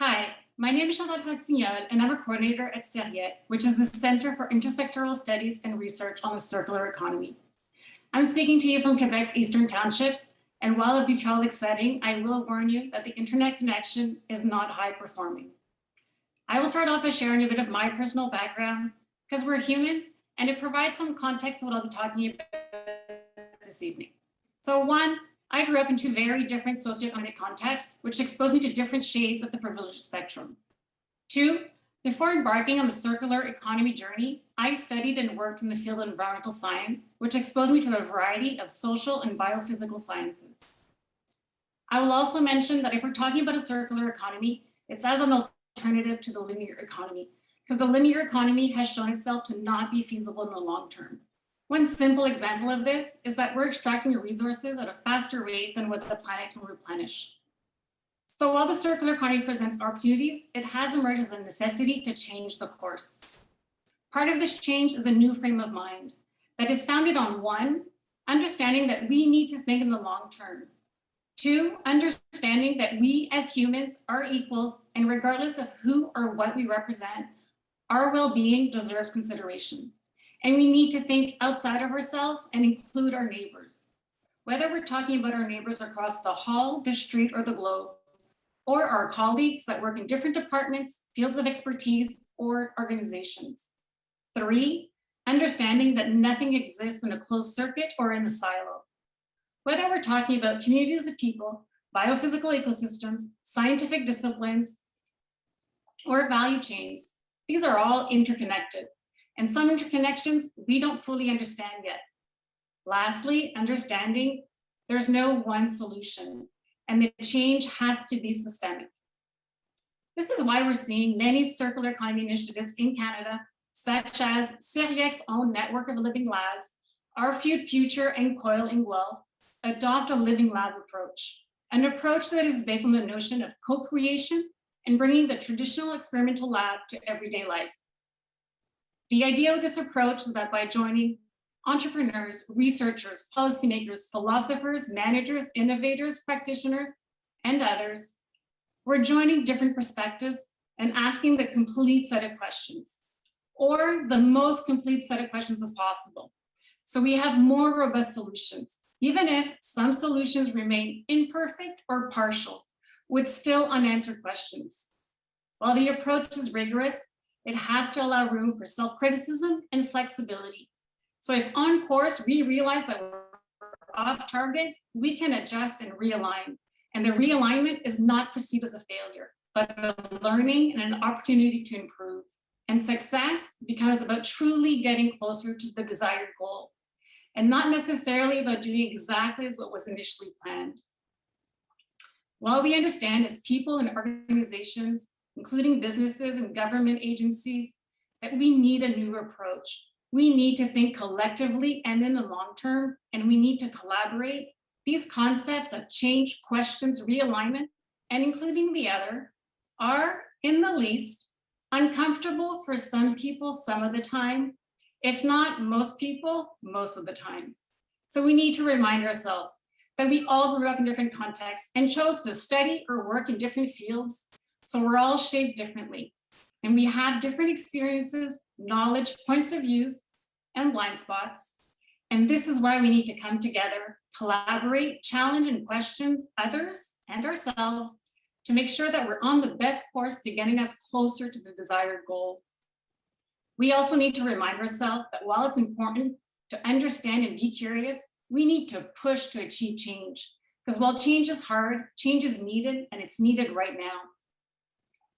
Hi, my name is Chantal Rossignol, and I'm a coordinator at CERIEC, which is the Center for Intersectoral Studies and Research on the Circular Economy. I'm speaking to you from Quebec's Eastern Townships, and while a bucolic setting, I will warn you that the internet connection is not high performing. I will start off by sharing a bit of my personal background, because we're humans, and it provides some context to what I'll be talking about this evening. So one, I grew up in two very different socioeconomic contexts, which exposed me to different shades of the privilege spectrum. Two, before embarking on the circular economy journey, I studied and worked in the field of environmental science, which exposed me to a variety of social and biophysical sciences. I will also mention that if we're talking about a circular economy, it's as an alternative to the linear economy, because the linear economy has shown itself to not be feasible in the long term. One simple example of this is that we're extracting resources at a faster rate than what the planet can replenish. So while the circular economy presents opportunities, it has emerged as a necessity to change the course. Part of this change is a new frame of mind that is founded on one, understanding that we need to think in the long term. Two, understanding that we as humans are equals, and regardless of who or what we represent, our well-being deserves consideration. And we need to think outside of ourselves and include our neighbors. Whether we're talking about our neighbors across the hall, the street, or the globe, or our colleagues that work in different departments, fields of expertise, or organizations. Three, understanding that nothing exists in a closed circuit or in a silo. Whether we're talking about communities of people, biophysical ecosystems, scientific disciplines, or value chains, these are all interconnected. And some interconnections we don't fully understand yet. Lastly, understanding there's no one solution and the change has to be systemic. This is why we're seeing many circular economy initiatives in Canada, such as CERIEC's own network of living labs, Our Future and Coil in Guelph, adopt a living lab approach, an approach that is based on the notion of co-creation and bringing the traditional experimental lab to everyday life. The idea of this approach is that by joining entrepreneurs, researchers, policymakers, philosophers, managers, innovators, practitioners, and others, we're joining different perspectives and asking the complete set of questions, or the most complete set of questions as possible. So we have more robust solutions, even if some solutions remain imperfect or partial, with still unanswered questions. While the approach is rigorous, it has to allow room for self-criticism and flexibility. So if on course we realize that we're off target, we can adjust and realign. And the realignment is not perceived as a failure, but a learning and an opportunity to improve. And success becomes about truly getting closer to the desired goal, and not necessarily about doing exactly as what was initially planned. While we understand as people and organizations, including businesses and government agencies, that we need a new approach. We need to think collectively and in the long term, and we need to collaborate. These concepts of change, questions, realignment, and including the other are, in the least, uncomfortable for some people some of the time, if not most people, most of the time. So we need to remind ourselves that we all grew up in different contexts and chose to study or work in different fields. So we're all shaped differently, and we have different experiences, knowledge, points of views, and blind spots. And this is why we need to come together, collaborate, challenge, and question others and ourselves to make sure that we're on the best course to getting us closer to the desired goal. We also need to remind ourselves that while it's important to understand and be curious, we need to push to achieve change. Because while change is hard, change is needed, and it's needed right now.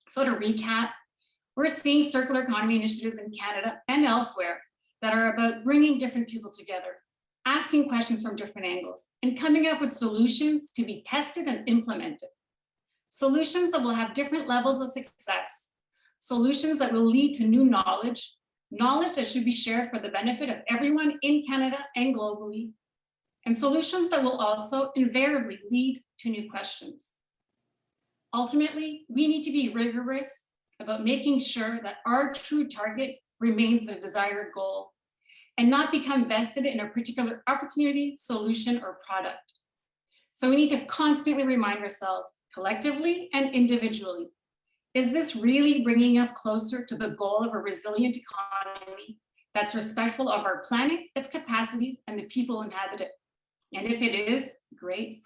So to recap, we're seeing circular economy initiatives in Canada and elsewhere that are about bringing different people together, asking questions from different angles, and coming up with solutions to be tested and implemented. Solutions that will have different levels of success, solutions that will lead to new knowledge, knowledge that should be shared for the benefit of everyone in Canada and globally, and solutions that will also invariably lead to new questions. Ultimately, we need to be rigorous about making sure that our true target remains the desired goal and not become vested in a particular opportunity, solution, or product. So we need to constantly remind ourselves, collectively and individually, Is this really bringing us closer to the goal of a resilient economy that's respectful of our planet, its capacities, and the people who inhabit it? And if it is, great.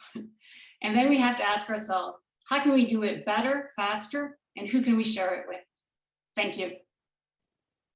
And then we have to ask ourselves, how can we do it better, faster, and who can we share it with? Thank you.